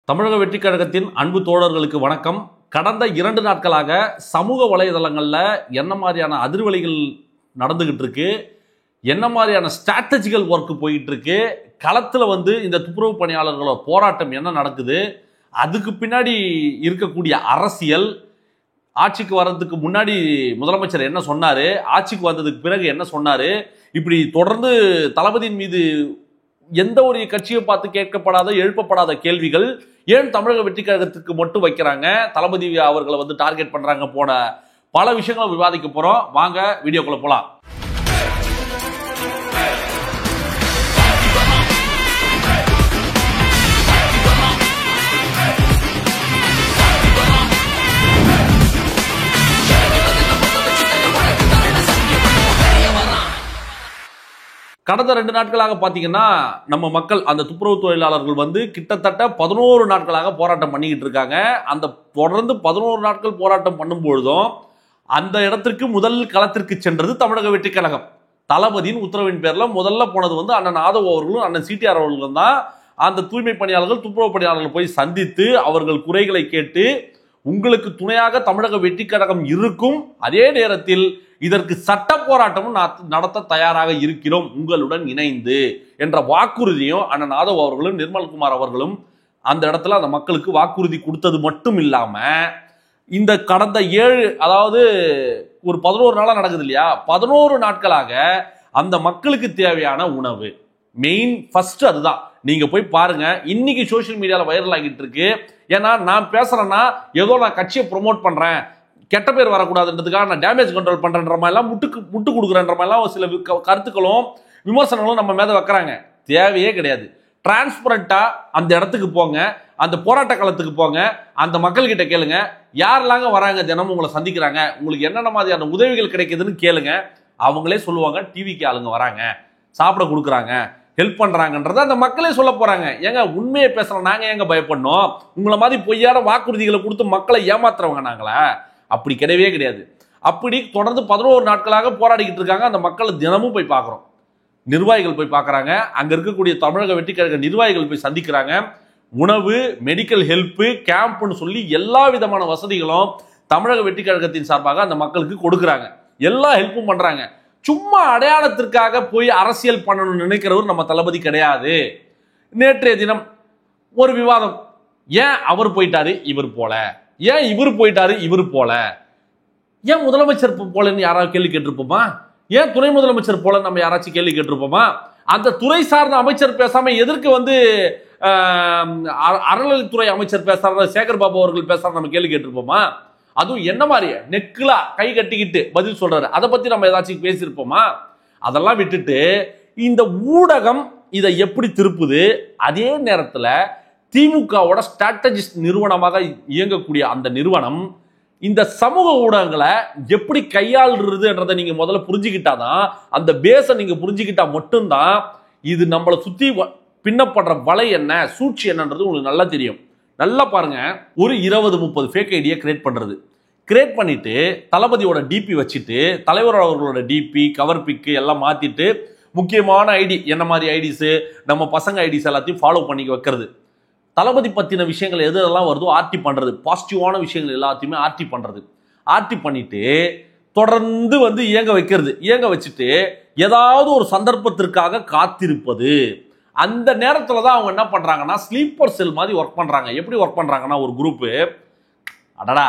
தமிழக வெற்றிக் கழகத்தின் அன்பு தோழர்களுக்கு வணக்கம். கடந்த 2 நாட்களாக சமூக வலைதளங்களில் என்ன மாதிரியான அதிர்வலைகள் நடந்துகிட்டு இருக்கு, என்ன மாதிரியான ஸ்ட்ராட்டஜிக்கல் ஒர்க் போயிட்டு இருக்கு, களத்தில் இந்த துப்புரவு பணியாளர்களோட போராட்டம் என்ன நடக்குது, அதுக்கு பின்னாடி இருக்கக்கூடிய அரசியல், ஆட்சிக்கு வர்றதுக்கு முன்னாடி முதலமைச்சர் என்ன சொன்னார், ஆட்சிக்கு வந்ததுக்கு பிறகு என்ன சொன்னார், இப்படி தொடர்ந்து தளபதியின் மீது எந்த ஒரு கட்சியை பார்த்து கேட்கப்படாத எழுப்பப்படாத கேள்விகள் ஏன் தமிழக வெற்றிக் கழகத்துக்கு மட்டும் வைக்கிறாங்க, தளபதி அவர்களை டார்கெட் பண்றாங்க போன பல விஷயங்களை விவாதிக்க போறோம். வாங்க வீடியோக்குள்ள போலாம். கடந்த 2 நாட்களாக பார்த்தீங்கன்னா நம்ம மக்கள் அந்த துப்புரவு தொழிலாளர்கள் கிட்டத்தட்ட 11 நாட்களாக போராட்டம் பண்ணிக்கிட்டு இருக்காங்க. அந்த தொடர்ந்து 11 நாட்கள் போராட்டம் பண்ணும்பொழுதும் அந்த இடத்திற்கு முதல் களத்திற்கு சென்றது தமிழக வெற்றிக் கழகம். தளபதியின் உத்தரவின் பேர்ல முதல்ல போனது அண்ணன் ஆதவ் அவர்களும் அண்ணன் சிடிஆர் அவர்களும் தான். அந்த தூய்மை பணியாளர்கள் துப்புரவு பணியாளர்கள் போய் சந்தித்து அவர்கள் குறைகளை கேட்டு, உங்களுக்கு துணையாக தமிழக வெற்றிக் கழகம் இருக்கும், அதே நேரத்தில் இதற்கு சட்ட போராட்டமும் நடத்த தயாராக இருக்கிறோம் உங்களுடன் இணைந்து என்ற வாக்குறுதியும் அண்ணன் ஆதவ் அவர்களும் நிர்மல்குமார் அவர்களும் அந்த இடத்துல அந்த மக்களுக்கு வாக்குறுதி கொடுத்தது மட்டும் இல்லாம, இந்த கடந்த 7 அதாவது ஒரு 11 நாளா நடக்குது இல்லையா, 11 நாட்களாக அந்த மக்களுக்கு தேவையான உணவு மெயின் ஃபர்ஸ்ட் அதுதான். நீங்க போய் பாருங்க, இன்னைக்கு சோசியல் மீடியால வைரல் ஆகிட்டு இருக்கு. ஏன்னா நான் பேசுறேன்னா ஏதோ நான் கட்சியை ப்ரொமோட் பண்றேன், கெட்ட பேர் வரக்கூடாதுன்றதுக்காக நான் டேமேஜ் கண்ட்ரோல் பண்றேன்ற மாதிரிலாம் முட்டு கொடுக்குறேன்ற மாதிரிலாம் சில கருத்துக்களும் விமர்சனங்களும் நம்ம மேல வைக்கிறாங்க. தேவையே கிடையாது. டிரான்ஸ்பரண்டா அந்த இடத்துக்கு போங்க, அந்த போராட்ட களத்துக்கு போங்க, அந்த மக்கள் கிட்ட கேளுங்க, யாரெல்லாங்க வராங்க தினமும் உங்களை சந்திக்கிறாங்க, உங்களுக்கு என்னென்ன மாதிரியான உதவிகள் கிடைக்குதுன்னு கேளுங்க. அவங்களே சொல்லுவாங்க, டிவிக்கு ஆளுங்க வராங்க, சாப்பிட கொடுக்குறாங்க, ஹெல்ப் பண்றாங்கன்றத அந்த மக்களே சொல்ல போறாங்க. ஏங்க உண்மையை பேசுறோம், நாங்க ஏங்க பயப்படணும்? உங்களை மாதிரி பொய்யான வாக்குறுதிகளை கொடுத்து மக்களை ஏமாத்துறவங்க நாங்களா? அப்படி கிடையவே கிடையாது. அப்படி தொடர்ந்து 11 நாட்களாக போராடிக்கிட்டு இருக்காங்க. அந்த மக்களை தினமும் போய் பார்க்குறோம், நிர்வாகிகள் போய் பார்க்குறாங்க, அங்க இருக்கக்கூடிய தமிழக வெற்றிக் கழக நிர்வாகிகள் போய் சந்திக்கிறாங்க. உணவு, மெடிக்கல் ஹெல்ப், கேம்ப்னு சொல்லி எல்லா விதமான வசதிகளும் தமிழக வெற்றிக் கழகத்தின் சார்பாக அந்த மக்களுக்கு கொடுக்குறாங்க. எல்லா ஹெல்ப்பும் பண்றாங்க. சும்மா அடையாளத்திற்காக போய் அரசியல் பண்ணணும்னு நினைக்கிறவர் நம்ம தளபதி கிடையாது. நேற்றைய தினம் ஒரு விவாதம், ஏன் அவர் போயிட்டாரு இவர் போல, ஏன் இவர் போயிட்டாரு இவர் போல, ஏன் முதலமைச்சர் போலன்னு யாராவது கேள்வி கேட்டிருப்போமா? ஏன் துணை முதலமைச்சர் போல நம்ம யாராச்சும் கேள்வி கேட்டிருப்போமா? அந்த துறை சார்ந்த அமைச்சர் பேசாம எதற்கு அறநிலைத்துறை அமைச்சர் பேசுறாரு, சேகர் பாபு அவர்கள் பேசுறாரு நம்ம கேள்வி கேட்டிருப்போமா? அதுவும் என்ன மாதிரி நெக்லா கை கட்டிக்கிட்டு பதில் சொல்றாரு, அதை பத்தி நம்ம ஏதாச்சும் பேசியிருப்போமா? அதெல்லாம் விட்டுட்டு இந்த ஊடகம் இதை எப்படி திருப்புது, அதே நேரத்தில் திமுகவோட ஸ்ட்ராட்டஜிஸ்ட் நிறுவனமாக இயங்கக்கூடிய அந்த நிறுவனம் இந்த சமூக ஊடகங்களை எப்படி கையாளுறதுன்றதை நீங்க முதல்ல புரிஞ்சுக்கிட்டாதான், அந்த பேஸை நீங்க புரிஞ்சுக்கிட்டா மட்டும்தான் இது நம்மளை சுத்தி பின்னப்படுற வலை என்ன, சூழ்ச்சி என்னன்றது உங்களுக்கு நல்லா தெரியும். நல்லா பாருங்க, ஒரு 20-30 ஃபேக் ஐடியை கிரியேட் பண்ணிட்டு தளபதியோட டிபி வச்சுட்டு, தலைவர் அவர்களோட டிபி கவர் பிக்கு எல்லாம் மாத்திட்டு, முக்கியமான ஐடி என்ன மாதிரி ஐடிஸ், நம்ம பசங்க ஐடிஸ் எல்லாத்தையும் ஃபாலோ பண்ணி வைக்கிறது. தளபதி பத்தின விஷயங்கள் எதெல்லாம் வருதோ ஆர்டி பண்றது, பாசிட்டிவான விஷயங்கள் எல்லாத்தையுமே ஆர்டி பண்ணிட்டு தொடர்ந்து இயங்க வைக்கிறது. இயங்க வச்சுட்டு ஏதாவது ஒரு சந்தர்ப்பத்திற்காக காத்திருப்பது. அந்த நேரத்தில் தான் அவங்க என்ன பண்றாங்கன்னா ஸ்லீப்பர் செல் மாதிரி ஒர்க் பண்றாங்க. எப்படி ஒர்க் பண்றாங்கன்னா, ஒரு குரூப் அடடா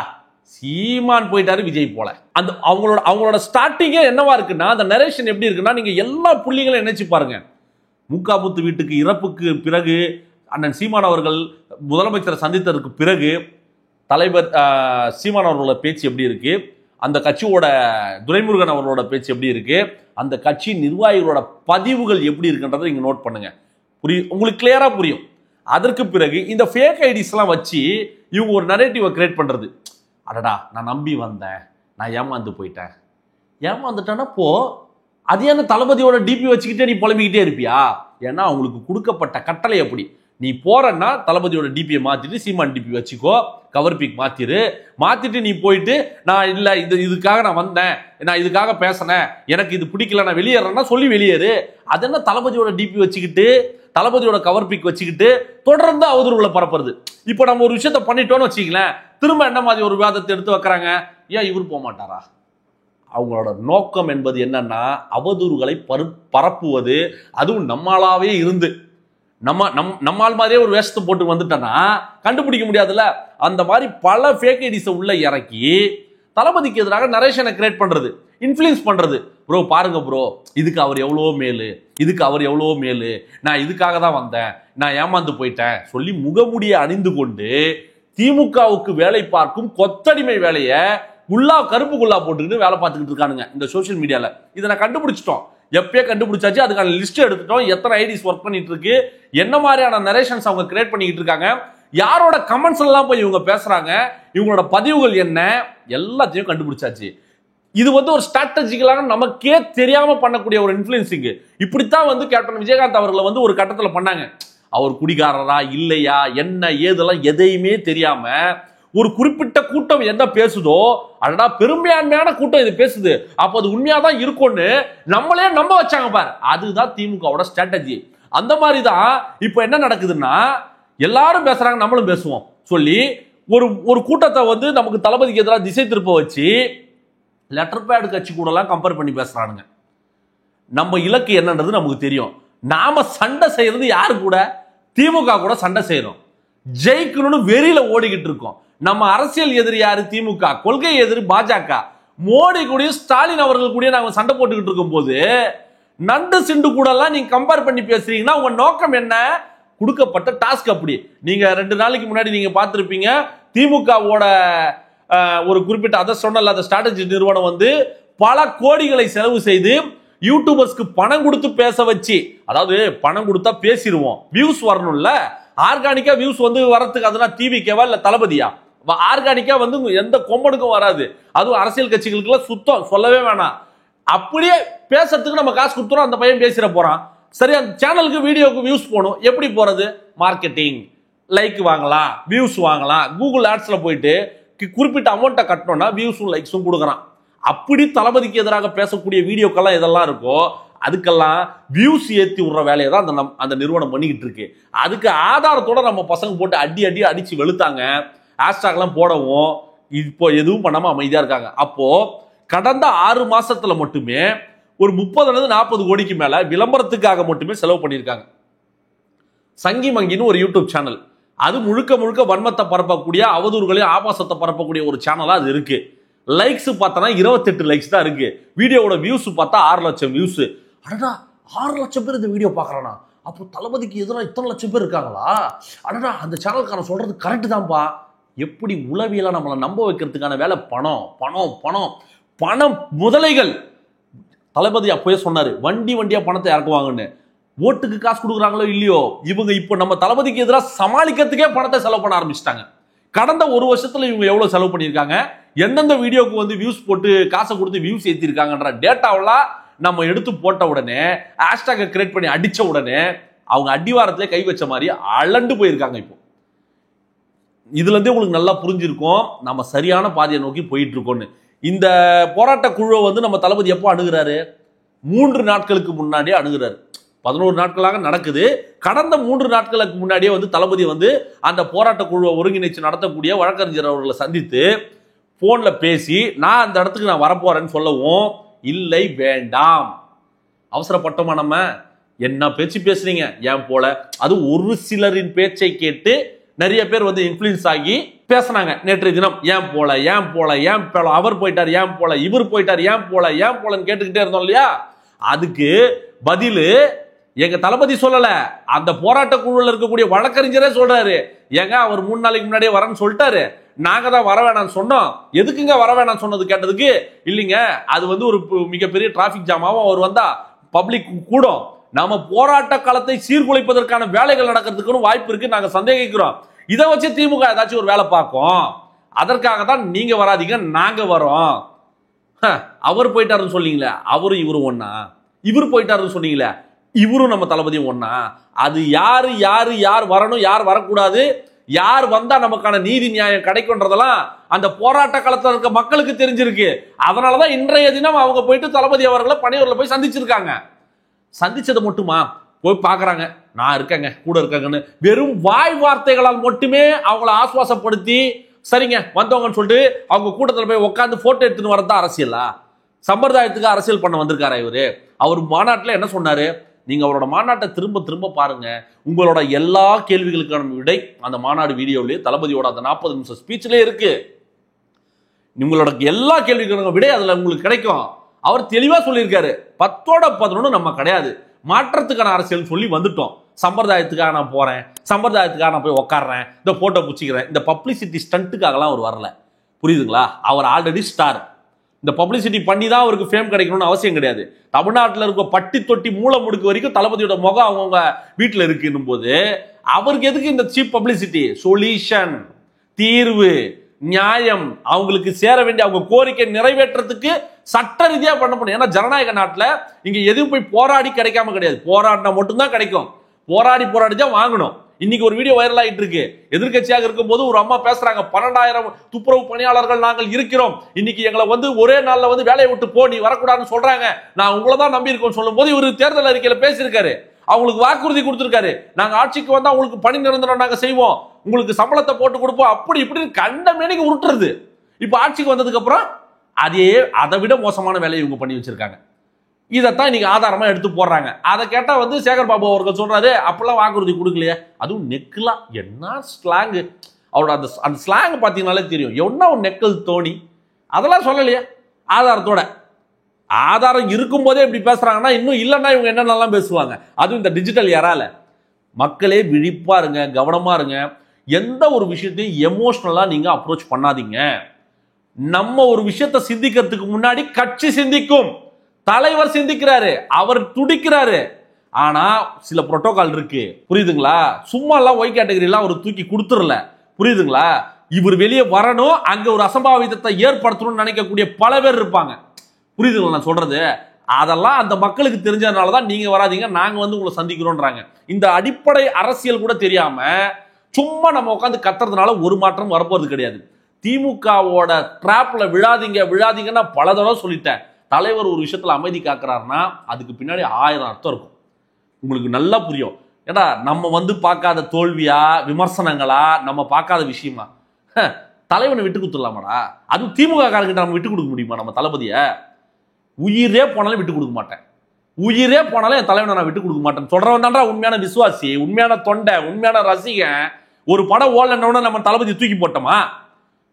சீமான் போயிட்டாரு விஜய் போல, அந்த அவங்களோட ஸ்டார்டிங்கே என்னவா இருக்குன்னா, அந்த நரேஷன் எப்படி இருக்குன்னா, நீங்க எல்லா புள்ளிகளும் நினைச்சு பாருங்க. முக்காபுத்து வீட்டுக்கு இறப்புக்கு பிறகு அண்ணன் சீமான் அவர்கள் முதலமைச்சரை சந்தித்ததற்கு பிறகு தலைவர் சீமான் அவர்களோட பேச்சு எப்படி இருக்கு, அந்த கட்சியோட துரைமுருகன் அவர்களோட பேச்சு எப்படி இருக்கு, அந்த கட்சி நிர்வாகிகளோட பதிவுகள் எப்படி இருக்குன்றதை நீங்க நோட் பண்ணுங்க. உங்களுக்கு கிளியரா புரியும். அதற்கு பிறகு இந்த ஃபேக் ஐடிஸ் எல்லாம் வச்சு இவங்க ஒரு நரேட்டிவை கிரியேட் பண்றது. அடடா நான் நம்பி வந்தேன், நான் ஏமாந்து போயிட்டேன். ஏமாந்துட்டேன்னா போ, அது என்ன தளபதியோட டிபி வச்சுக்கிட்டே நீ புலம்பிக்கிட்டே இருப்பியா? ஏன்னா அவங்களுக்கு கொடுக்கப்பட்ட கட்டளை அப்படி. நீ போறன்னா தளபதியோட டிபியை மாத்திட்டு சீமான் டிபி வச்சுக்கோ, கவர் பிக் மாத்திட்டு நீ போயிட்டு, நான் இல்ல இதுக்காக நான் வந்தேன், நான் இதுக்காக பேசினேன், எனக்கு இது பிடிக்கல, நான் வெளியேறேன்னா சொல்லி வெளியேறு. அது என்ன தளபதியோட டிபி வச்சுக்கிட்டு தளபதியோட கவர் பிக் வச்சுக்கிட்டு தொடர்ந்து அவதூறுகளை பரப்புறது. இப்போ நம்ம ஒரு விஷயத்த பண்ணிட்டோம்னு வச்சுக்கலாம், திரும்ப என்ன மாதிரி ஒரு விவாதத்தை எடுத்து வைக்கிறாங்க, ஏன் இவர் போக மாட்டாரா? அவங்களோட நோக்கம் என்பது என்னன்னா அவதூறுகளை பரப்புவது. அதுவும் நம்மளாவே இருந்து நம்மால் மாதிரியே ஒரு வேஷத்தை போட்டு வந்துட்டோன்னா கண்டுபிடிக்க முடியாதுல்ல. அந்த மாதிரி பல ஃபேக் ஐடிஸை உள்ள இறக்கி தளபதிக்கு எதிராக நரேஷனை கிரியேட் பண்றது, இன்ஃப்ளூயன்ஸ் பண்றது. ப்ரோ பாருங்க ப்ரோ, இதுக்கு அவர் எவ்வளோ மேலு, இதுக்கு அவர் எவ்வளோ மேலு, நான் இதுக்காக தான் வந்தேன், நான் ஏமாந்து போயிட்டேன் சொல்லி முகமுடியை அணிந்து கொண்டு திமுகவுக்கு வேலை பார்க்கும் கொத்தடிமை வேலையை கருப்பு குல்லா போட்டுக்கிட்டு வேலை பார்த்துக்கிட்டு இருக்கானுங்க இந்த சோசியல் மீடியால. இதை நான் கண்டுபிடிச்சிட்டோம், எப்பயே கண்டுபிடிச்சாச்சு. அதுக்கான லிஸ்ட் எடுத்துட்டோம், எத்தனை ஐடிஸ் ஒர்க் பண்ணிட்டு இருக்கு, என்ன மாதிரியான நரேஷன்ஸ் அவங்க கிரியேட் பண்ணிக்கிட்டு இருக்காங்க, யாரோட கமெண்ட்ஸ் எல்லாம் போய் இவங்க பேசுறாங்க, இவங்களோட பதிவுகள் என்ன, எல்லாத்தையும் கண்டுபிடிச்சாச்சு. இது ஒரு ஸ்ட்ராட்டஜிக்கலான நமக்கே தெரியாம பண்ணக்கூடிய ஒரு இன்ஃப்ளூயன்சிங். இப்படித்தான் கேப்டன் விஜயகாந்த் அவர்களை ஒரு கட்டத்துல பண்ணாங்க. அவர் குடிகாரரா இல்லையா என்ன ஏதெல்லாம் எதையுமே தெரியாம ஒரு குறிப்பிட்ட கூட்டம் என்ன பேசுதோ, அடடா பெரும்பான்மையான கூட்டம் இது பேசுது, அப்போ அது உண்மையாதான் இருக்கும்னு நம்மளே நம்ப வச்சாங்க பாரு. அதுதான் திமுகவோட ஸ்ட்ராட்டஜி. அந்த மாதிரி தான் இப்போ என்ன நடக்குதுன்னா, எல்லாரும் பேசுறாங்க நம்மளும் பேசுவோம் சொல்லி ஒரு கூட்டத்தை நமக்கு தளபதிக்கு எதிராக திசை திருப்ப வச்சு லெட்டர் பேட் கட்சி கூட எல்லாம் கம்பேர் பண்ணி பேசுறானுங்க. நம்ம இலக்கு என்னன்றது நமக்கு தெரியும். நாம சண்டை செய்யறது யாரு கூட? திமுக கூட சண்டை செய்யறோம், ஜெயிக்கணும்னு வெறியில ஓடிக்கிட்டு இருக்கோம். நம்ம அரசியல் எதிரி யாரு? திமுக. கொள்கை எதிரி பாஜக. மோடி கூட ஸ்டாலின் அவர்கள் கூட நாங்க சண்டை போட்டுக்கிட்டு இருக்கும் போது நண்டு சிண்டு கூட எல்லாம் நீங்க கம்பேர் பண்ணி பேசுறீங்கன்னா உங்க நோக்கம் என்ன? கொடுக்கப்பட்ட டாஸ்க் அப்படி. நீங்க 2 நாளைக்கு முன்னாடி நீங்க பார்த்திருப்பீங்க, திமுகவோட ஒரு குறிப்பிட்ட அதை சொன்ன அந்த ஸ்ட்ராட்டஜி நிறுவனம் பல கோடிகளை செலவு செய்து யூடியூபர்ஸ்க்கு பணம் கொடுத்து பேச வச்சு, அதாவது பணம் கொடுத்தா பேசிடுவோம், வியூஸ் வரணும்ல, ஆர்கானிக்கா வியூஸ் வரதுக்கு அதுனா டிவிக்கேவா இல்ல தளபதியா? ஆர்கானிக்கா எந்த கொம்பனுக்கும் வராது. அதுவும் அரசியல் கட்சிகளுக்கு சுத்தம் சொல்லவே வேணாம். அப்படியே பேசுறதுக்கு நம்ம காசு கொடுத்துறோம், அந்த பையன் பேசிட போறான். சரி, அந்த சேனலுக்கு வீடியோக்கு வியூஸ் போகணும், எப்படி போறது? மார்க்கெட்டிங், லைக் வாங்கலாம், வியூஸ் வாங்கலாம். கூகுள் ஆட்ஸ்ல போயிட்டு குறிப்பிட்ட அமௌண்ட்டை கட்டணும்னா வியூஸும் லைக்ஸும் கொடுக்குறான். அப்படி தளபதிக்கு எதிராக பேசக்கூடிய வீடியோக்கெல்லாம் இதெல்லாம் இருக்கோ, அதுக்கெல்லாம் வியூஸ் ஏற்றி விடுற வேலையை தான் அந்த நிறுவனம் பண்ணிக்கிட்டு இருக்கு. அதுக்கு ஆதாரத்தோட நம்ம பசங்க போட்டு அடிச்சு வெளுத்தாங்க. ஹேஷ்டாக்லாம் போடவும் இப்போ எதுவும் பண்ணாம அமைதியா இருக்காங்க. அப்போ கடந்த 6 மாசத்துல மட்டுமே ஒரு 30-40 கோடிக்கு மேல விளம்பரத்துக்காக மட்டுமே செலவு பண்ணியிருக்காங்க. சங்கி மங்கின்னு ஒரு யூடியூப் சேனல், அது முழுக்க வன்மத்தை பரப்பக்கூடிய, அவதூறுகளையும் ஆபாசத்தை பரப்பக்கூடிய ஒரு சேனலா அது இருக்கு. லைக்ஸ் பார்த்தா 28 லைக்ஸ் தான் இருக்கு. வீடியோவோட வியூஸ் பார்த்தா 6 லட்சம் வியூஸ். அடடா, 6 லட்சம் பேர் இந்த வீடியோ பார்க்கறானா? அப்போ தளபதிக்கு எதிராக இத்தனை லட்சம் பேர் இருக்காங்களா? அடடா, அந்த சேனல்காரன் சொல்றது கரெக்ட் தான்ப்பா. எப்படி உளவியலா நம்மளை நம்ப வைக்கிறதுக்கான வேலை? பணம் பணம் பணம் பணம் முதலைகள். தளபதி அப்பவே சொன்னாரு, வண்டியா பணத்தை இறக்குவாங்கன்னு. ஓட்டுக்கு காசு கொடுக்குறாங்களோ இல்லையோ, இவங்க இப்போ நம்ம தளபதிக்கு எதிராக சமாளிக்கிறதுக்கே பணத்தை செலவு பண்ண ஆரம்பிச்சிட்டாங்க. கடந்த 1 வருஷத்துல இவங்க எவ்வளவு செலவு பண்ணியிருக்காங்க, எந்தெந்த வீடியோக்கு வியூஸ் போட்டு காசை கொடுத்து வியூஸ் ஏற்றிருக்காங்கன்ற டேட்டாவெல்லாம் நம்ம எடுத்து போட்ட உடனே, ஹேஷ்டாக கிரியேட் பண்ணி அடிச்ச உடனே அவங்க அடிவாரத்திலே கை வச்ச மாதிரி அலண்டு போயிருக்காங்க. இப்போ இதுல இருந்தே உங்களுக்கு நல்லா புரிஞ்சிருக்கும் நம்ம சரியான பாதையை நோக்கி போயிட்டு இருக்கோம்னு. இந்த போராட்ட குழுவை நம்ம தளபதி எப்போ அணுகிறாரு? 3 நாட்களுக்கு முன்னாடியே அணுகிறாரு. 11 நாட்களாக நடக்குது. கடந்த 3 நாட்களுக்கு முன்னாடியே தளபதி அந்த போராட்ட குழுவை ஒருங்கிணைச்சு நடத்தக்கூடிய வழக்கறிஞர் அவர்களை சந்தித்து போன்ல பேசி, நான் அந்த இடத்துக்கு நான் வரப்போறேன்னு சொல்லவும், இல்லை வேண்டாம், அவசரப்பட்டோமா, நம்ம என்ன பேச்சு பேசுறீங்க, ஏன் போல. அது ஒரு சிலரின் பேச்சை கேட்டு நிறைய பேர் இன்ஃப்ளூயன்ஸ் ஆகி பேசினாங்க. நேற்றைய தினம் ஏன் போல ஏன் போல ஏன் போல, அவர் போயிட்டார் ஏன் போல, இவர் போயிட்டார் ஏன் போல ஏன் போலன்னு கேட்டுக்கிட்டே இருந்தோம் இல்லையா? அதுக்கு பதில் எங்க தளபதி சொல்லல, அந்த போராட்ட குழுவில் இருக்கக்கூடிய வழக்கறிஞரே சொல்றாரு. ஏங்க, அவர் 3 நாளைக்கு முன்னாடியே வரேன்னு சொல்லிட்டாரு, நாங்க தான் வர வேணாம்னு சொன்னோம். எதுக்குங்க வர வேணாம்னு சொன்னது கேட்டதுக்கு, இல்லைங்க அது ஒரு மிகப்பெரிய டிராபிக் ஜாமாவும், அவர் வந்தா பப்ளிக் கூடும், நாம போராட்ட காலத்தை சீர்குலைப்பதற்கான வேலைகள் நடக்கிறதுக்கு வாய்ப்பு இருக்கு, நாங்க சந்தேகிக்கிறோம். இதை வச்சு திமுக ஏதாச்சும் ஒரு வேலை பார்க்கும், அதற்காக தான் நீங்க வராதீங்க, நாங்க வரோம். அவர் போயிட்டாருன்னு சொன்னீங்களே, அவரும் இவரும் ஒண்ணா? இவர் போயிட்டாருன்னு சொன்னீங்களே, இவரும் நம்ம தளபதியும் ஒண்ணா? அது யார் வரணும், யார் வரக்கூடாது, யார் வந்தா நமக்கான நீதி நியாயம் கிடைக்கும்ன்றதெல்லாம் அந்த போராட்ட காலத்தில் இருக்க மக்களுக்கு தெரிஞ்சிருக்கு. அதனாலதான் இன்றைய தினம் அவங்க போயிட்டு தளபதி அவர்களை பணியூர்ல போய் சந்திச்சிருக்காங்க. சந்திச்சது மட்டுமா, போய் பார்க்குறாங்க, நான் இருக்கேங்க கூட இருக்கேங்கன்னு வெறும் வாய் வார்த்தைகளால் மட்டுமே அவங்கள ஆசுவாசப்படுத்தி சரிங்க வந்தவங்கன்னு சொல்லிட்டு அவங்க கூட்டத்தில் போய் உட்காந்து போட்டோ எடுத்துன்னு வரதான் அரசியலா? சம்பிரதாயத்துக்கு அரசியல் பண்ண வந்திருக்காரா இவரு? அவர் மாநாட்டில் என்ன சொன்னாரு? நீங்க அவரோட மாநாட்டை திரும்ப திரும்ப பாருங்க, உங்களோட எல்லா கேள்விகளுக்கான விடை அந்த மாநாடு வீடியோலயே தளபதியோட அந்த 40 நிமிஷம் ஸ்பீச்லயே இருக்கு. உங்களோட எல்லா கேள்விக்கான விடை அதுல உங்களுக்கு கிடைக்கும். அவர் தெளிவா சொல்லியிருக்காரு, 10ஓட 11 நம்ம கிடையாது, மாற்றத்துக்கான அரசியல் சொல்லி வந்துட்டோம். சம்பிரதாயத்துக்காக நான் போறேன், சம்பிரதாயத்துக்காக நான் போய் உட்காடுறேன், இந்த போட்டோ பிடிச்சிக்கிறேன், இந்த பப்ளிசிட்டி ஸ்டண்ட்டுக்காகலாம் அவர் வரல. புரியுதுங்களா? அவர் ஆல்ரெடி ஸ்டார். இந்த பப்ளிசிட்டி பண்ணி தான் அவருக்கு ஃபேம் கிடைக்கணும்னு அவசியம் கிடையாது. தமிழ்நாட்டில் இருக்க பட்டி தொட்டி மூளை முடுக்கு வரைக்கும் தளபதியோட முகம் அவங்கவுங்க வீட்டில் இருக்குன்னும் போது அவருக்கு எதுக்கு இந்த சீப் பப்ளிசிட்டி? சொல்யூஷன், தீர்வு, நியாயம், அவங்களுக்கு சேர வேண்டிய அவங்க கோரிக்கை நிறைவேற்றத்துக்கு சட்ட ரீதியா பண்ண. ஏன்னா ஜனநாயக நாட்டில் இங்க எதுவும் போய் போராடி கிடைக்காம கிடையாது, போராடினா மட்டும்தான் கிடைக்கும். போராடி தான் வாங்கணும். இன்னைக்கு ஒரு வீடியோ வைரல் ஆயிட்டு இருக்கு. எதிர்கட்சியாக இருக்கும் போது ஒரு அம்மா பேசுறாங்க, 12,000 துப்புரவு பணியாளர்கள் நாங்கள் இருக்கிறோம், இன்னைக்கு எங்களை ஒரே நாள்ல வேலையை விட்டு போ, நீ வரக்கூடாதுன்னு சொல்றாங்க, நான் உங்களை தான் நம்பி இருக்கோம் சொல்லும் போது இவர் தேர்தல் அறிக்கையில பேசியிருக்காரு. அவங்களுக்கு வாக்குறுதி கொடுத்திருக்காரு, நாங்க ஆட்சிக்கு வந்தா உங்களுக்கு பணி நிரந்தரம் நாங்க செய்வோம், உங்களுக்கு சம்பளத்தை போட்டு கொடுப்போம், அப்படி இப்படி கண்ட மேனிக்கு உருட்டுறது. இப்ப ஆட்சிக்கு வந்ததுக்கு அப்புறம் அதை விட மோசமான வேலையை இவங்க பண்ணி வச்சிருக்காங்க. இதைத்தான் இன்னைக்கு ஆதாரமா எடுத்து போடுறாங்க. அதை கேட்டா சேகர் பாபு அவர்கள் சொல்றாரு, அப்பெல்லாம் வாக்குறுதி கொடுக்கலையே. அதுவும் நெக்கலாம் என்ன ஸ்லாங், அவரோட அந்த ஸ்லாங் பாத்தீங்கன்னாலே தெரியும், என்ன ஒரு நெக்கல் தோணி, அதெல்லாம் சொல்லலையே ஆதாரத்தோட. ஆதாரம் இருக்கும் போதே இப்படி பேசுறாங்கன்னா இன்னும் இல்லைன்னா இவங்க என்னென்னலாம் பேசுவாங்க. அதுவும் இந்த டிஜிட்டல் ஏரால. மக்களே விழிப்பா இருங்க, கவனமா இருங்க. எந்த ஒரு விஷயத்தையும் எமோஷனலா நீங்க அப்ரோச் பண்ணாதீங்க. நம்ம ஒரு விஷயத்தை சிந்திக்கிறதுக்கு முன்னாடி கட்சி சிந்திக்கும், தலைவர் சிந்திக்கிறாரு, அவர் துடிக்கிறாரு. ஆனா சில புரோட்டோகால் இருக்கு, புரியுதுங்களா? சும்மா எல்லாம் ஒய் கேட்டகரி எல்லாம் அவர் தூக்கி கொடுத்துடல, புரியுதுங்களா? இவர் வெளியே வரணும், அங்க ஒரு அசம்பாவிதத்தை ஏற்படுத்தணும்னு நினைக்கக்கூடிய பல பேர் இருப்பாங்க, புரியுதுங்களா நான் சொல்றது? அதெல்லாம் அந்த மக்களுக்கு தெரிஞ்சதுனாலதான் நீங்க வராதீங்க, நாங்க உங்களை சந்திக்கிறோம்ன்றாங்க. இந்த அடிப்படை அரசியல் கூட தெரியாம சும்மா நம்ம உட்காந்து கத்துறதுனால ஒரு மாற்றம் வரப்போறது கிடையாது. திமுகவோட டிராப்ல விழாதீங்கன்னா பல தடவை சொல்லிட்டேன். தலைவர் ஒரு விஷயத்துல அமைதி காக்குறாருன்னா அதுக்கு பின்னாடி 1000 அர்த்தம் இருக்கும். உங்களுக்கு நல்லா புரியும். ஏன்னா நம்ம பார்க்காத தோல்வியா, விமர்சனங்களா, நம்ம பார்க்காத விஷயமா? தலைவனை விட்டு கொடுத்துடலாமாடா? அதுவும் திமுக காரங்கிட்ட நம்ம விட்டு கொடுக்க முடியுமா? நம்ம தளபதிய உயிரே போனாலும் விட்டு கொடுக்க மாட்டேன், உயிரே போனாலும் என் தலைவனை நான் விட்டு கொடுக்க மாட்டேன் சொல்றவன் தான்டா உண்மையான விசுவாசி, உண்மையான தொண்டை, உண்மையான ரசிகன். ஒரு படம் ஓடலன்னு நம்ம தளபதி தூக்கி போட்டோமா?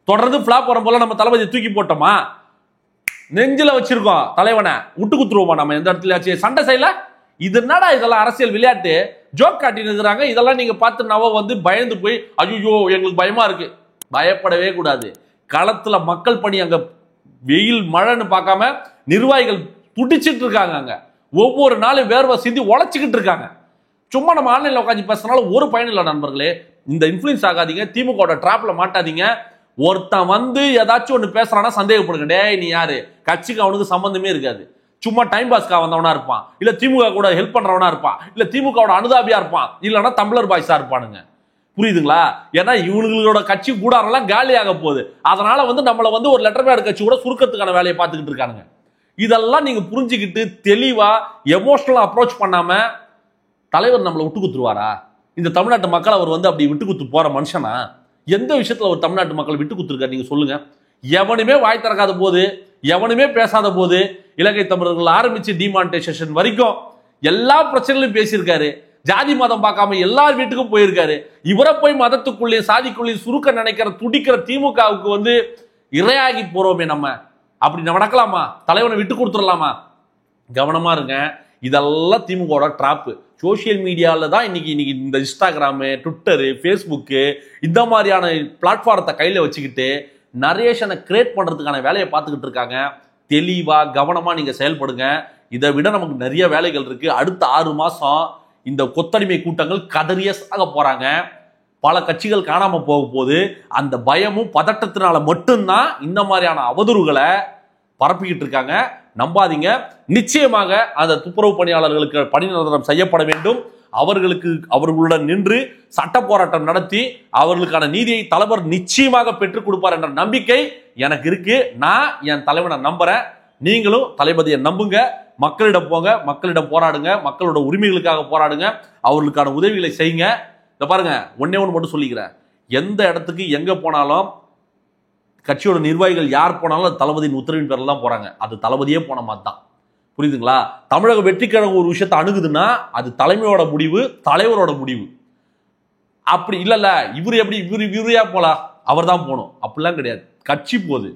தொடர்ந்து பிளாப் வரும் போல நம்ம தளபதி தூக்கி போட்டோமா? நெஞ்சில வச்சிருக்கோம் தலைவனை, விட்டு குத்துருவோமா நம்ம எந்த இடத்துல? சண்டை செய்யல. இது என்னடா இதெல்லாம் அரசியல் விளையாட்டு, ஜோக் காட்டின்னு இருக்கிறாங்க. இதெல்லாம் நீங்க பார்த்து நவ பயந்து போய் ஐயோ எங்களுக்கு பயமா இருக்கு. பயப்படவே கூடாது. களத்துல மக்கள் பணி, அங்க வெயில் மழைன்னு பார்க்காம நிர்வாகிகள் துடிச்சிட்டு இருக்காங்க. அங்க ஒவ்வொரு நாளும் வேர்வை சிந்தி உழைச்சிக்கிட்டு இருக்காங்க. சும்மா நம்ம ஆன்லைன்ல உட்காந்து பேசுறதுனால ஒரு பயன் இல்லை நண்பர்களே. இந்த இன்ஃபுளுன்ஸ் ஆகாதீங்க, திமுக டிராப்ல மாட்டாதீங்க. ஒருத்தன் ஏதாச்சும் ஒண்ணு பேசுறானா சந்தேகப்படுங்க, டேய் நீ யாரு? கட்சிக்கு அவனுக்கு சம்பந்தமே இருக்காது, சும்மா டைம் பாஸ்க்கா வந்தவனா இருப்பான், இல்ல திமுக கூட ஹெல்ப் பண்றவனா இருப்பான், இல்ல திமுகவோட அனுதாபியா இருப்பான், இல்லன்னா தம்ளர் பாய்ஸா இருப்பானுங்க. புரியுதுங்களா? ஏன்னா இவங்களோட கட்சி கூடாரெல்லாம் காலியாக போகுது. அதனால நம்மள ஒரு லெட்டர் பேட் கட்சி கூட சுருக்கத்துக்கான வேலையை பார்த்துக்கிட்டு இருக்கானுங்க. இதெல்லாம் நீங்க புரிஞ்சுக்கிட்டு தெளிவா எமோஷனலா அப்ரோச் பண்ணாம தலைவர் நம்மளை விட்டு குத்துருவாரா? இந்த தமிழ்நாட்டு மக்கள் அவர் அப்படி விட்டு குத்து போற மனுஷனா? எந்த விஷயத்துல ஒரு தமிழ்நாட்டு மக்கள் விட்டு குத்துருக்காரு நீங்க சொல்லுங்க? எவனுமே வாய் திறக்காத போது, எவனுமே பேசாத போது, இலங்கை தமிழர்கள் ஆரம்பிச்சு டிமானிட்டைசேஷன் வரைக்கும் எல்லா பிரச்சனையிலும் பேசியிருக்காரு. ஜாதி மதம் பார்க்காம எல்லார் வீட்டுக்கும் போயிருக்காரு. இவரை போய் மதத்துக்குள்ளேயும் சாதிக்குள்ளேயும் சுருக்க நினைக்கிற துடிக்கிற திமுகவுக்கு இரையாகி போறோமே நம்ம. அப்படி நடக்கலாமா? தலைவனை விட்டு கொடுத்துடலாமா? கவனமா இருங்க. இதெல்லாம் திமுக டிராப்பு. சோசியல் மீடியால தான் இன்னைக்கு இந்த இன்ஸ்டாகிராமு, ட்விட்டரு, ஃபேஸ்புக்கு இந்த மாதிரியான பிளாட்ஃபார்த்தை கையில வச்சுக்கிட்டு நரேஷனை கிரியேட் பண்றதுக்கான வேலையை பார்த்துக்கிட்டு இருக்காங்க. தெளிவா கவனமா நீங்க செயல்படுங்க. இதை விட நமக்கு நிறைய வேலைகள் இருக்கு. அடுத்த 6 மாசம் இந்த கொத்தடிமை கூட்டங்கள் கதறிய சாக போறாங்க. பல கட்சிகள் காணாம போக போது. அந்த பயமும் பதட்டத்தினால மட்டும்தான் இந்த மாதிரியான அவதூறுகளை பரப்பிக்கிட்டு இருக்காங்க. நம்பாதீங்க. நிச்சயமாக அந்த துப்புரவு பணியாளர்களுக்கு பணி நிரந்தரம் செய்யப்பட வேண்டும். அவர்களுடன் நின்று சட்ட போராட்டம் நடத்தி அவர்களுக்கான நீதியை தலைவர் நிச்சயமாக பெற்றுக் கொடுப்பார் என்ற நம்பிக்கை எனக்கு இருக்கு. நான் என் தலைவனை நம்புறேன். நீங்களும் தளபதியை நம்புங்க, மக்களிடம் போங்க, மக்களிடம் போராடுங்க, மக்களோட உரிமைகளுக்காக போராடுங்க, அவர்களுக்கான உதவிகளை செய்யுங்க. இதை பாருங்க, ஒன்னே ஒன்று மட்டும் சொல்லிக்கிறேன், எந்த இடத்துக்கு எங்க போனாலும் கட்சியோட நிர்வாகிகள் யார் போனாலும் தளபதியின் உத்தரவின் பேரில் தான் போறாங்க. அது தளபதியே போன மாதிரி தான். புரியுதுங்களா? தமிழக வெற்றி கழகம் ஒரு விஷயத்தை அணுகுதுன்னா அது தலைமையோட முடிவு, தலைவரோட முடிவு. அப்படி இல்ல இவரு எப்படி இவரையா போலாம், அவர் தான் போகணும் அப்படிலாம் கிடையாது. கட்சி போகுது,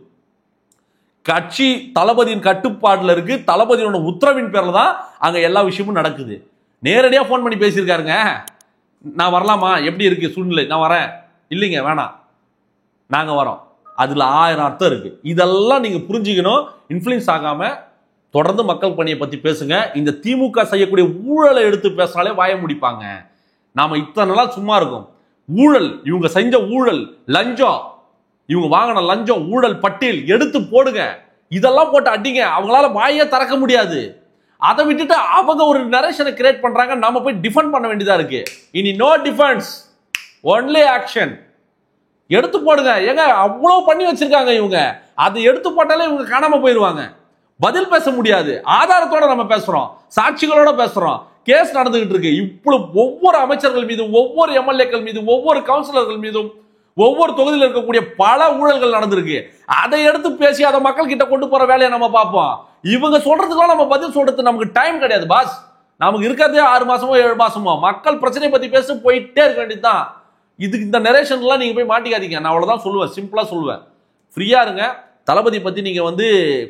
கட்சி தளபதியின் கட்டுப்பாடுல இருக்கு, தளபதியோட உத்தரவின் பேர்ல தான் அங்க எல்லா விஷயமும் நடக்குது. நேரடியா போன் பண்ணி பேசியிருக்காருங்க, நான் வரலாமா, எப்படி இருக்கு சூழ்நிலை, நான் வரேன், இல்லைங்க வேணாம் நாங்க வரோம். அதுல 1000 அர்த்தம் இருக்கு. இதெல்லாம் நீங்க புரிஞ்சுக்கணும். இன்ஃப்ளூயன்ஸ் ஆகாம தொடர்ந்து மக்கள் பணியை பத்தி பேசுங்க. இந்த திமுக செய்யக்கூடிய ஊழலை எடுத்து பேசினாலே வாய முடிப்பாங்க. நாம இத்தனை நாள் சும்மா இருக்கும். ஊழல், இவங்க செஞ்ச ஊழல், லஞ்சம், இவங்க வாங்கின லஞ்சம், ஊழல் பட்டியல் எடுத்து போடுங்க, இதெல்லாம் போட்டு அடிங்க, அவங்களால வாயே திறக்க முடியாது. அதை விட்டுட்டு அவங்க ஒரு நரேஷனை கிரியேட் பண்றாங்க, நாம போய் டிஃபெண்ட் பண்ண வேண்டியதா இருக்கு. இனி நோ டிஃபென்ஸ், ஒன்லி ஆக்ஷன். எடுத்து போடுங்க. ஏங்க அவ்வளவு பண்ணி வச்சிருக்காங்க இவங்க, அதை எடுத்து போட்டாலே இவங்க காணாம போயிருவாங்க. பதில் பேச முடியாது. ஆதாரத்தோட நம்ம பேசுறோம், சாட்சிகளோட பேசுறோம், கேஸ் நடந்துகிட்டு இருக்கு. இப்படி ஒவ்வொரு அமைச்சர்கள் மீதும், ஒவ்வொரு எம்எல்ஏக்கள் மீதும், ஒவ்வொரு கவுன்சிலர்கள் மீதும், ஒவ்வொரு தொகுதியில் இருக்கக்கூடிய பல ஊழல்கள் நடந்திருக்கு. அதை எடுத்து பேசி அதை மக்கள் கிட்ட கொண்டு போற வேலையை நம்ம பார்ப்போம். இவங்க சொல்றதுக்கெல்லாம் நம்ம பதில் சொல்றது நமக்கு டைம் கிடையாது பாஸ். நமக்கு இருக்கிறதே 6 மாசமோ 7 மாசமோ. மக்கள் பிரச்சனையை பத்தி பேச போயிட்டே இருக்க வேண்டியதுதான். இதுக்கு இந்த நரேஷன்லாம் நீங்க போய் மாட்டிக்காதீங்க. நான் அவ்வளவுதான் சொல்லுவேன், சிம்பிளா சொல்லுவேன். ஃப்ரீயா இருங்க. தளபதி பத்தி நீங்க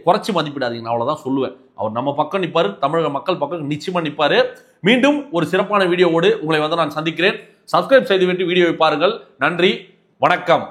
குறைச்சி மதிப்பிடாதீங்க. நான் அவ்வளவுதான் சொல்லுவேன். அவர் நம்ம பக்கம் நிப்பாரு, தமிழக மக்கள் பக்கம் நிச்சயமா நிப்பாரு. மீண்டும் ஒரு சிறப்பான வீடியோவோடு உங்களை நான் சந்திக்கிறேன். சப்ஸ்கிரைப் செய்துவிட்டு வீடியோவை பாருங்கள். நன்றி, வணக்கம்.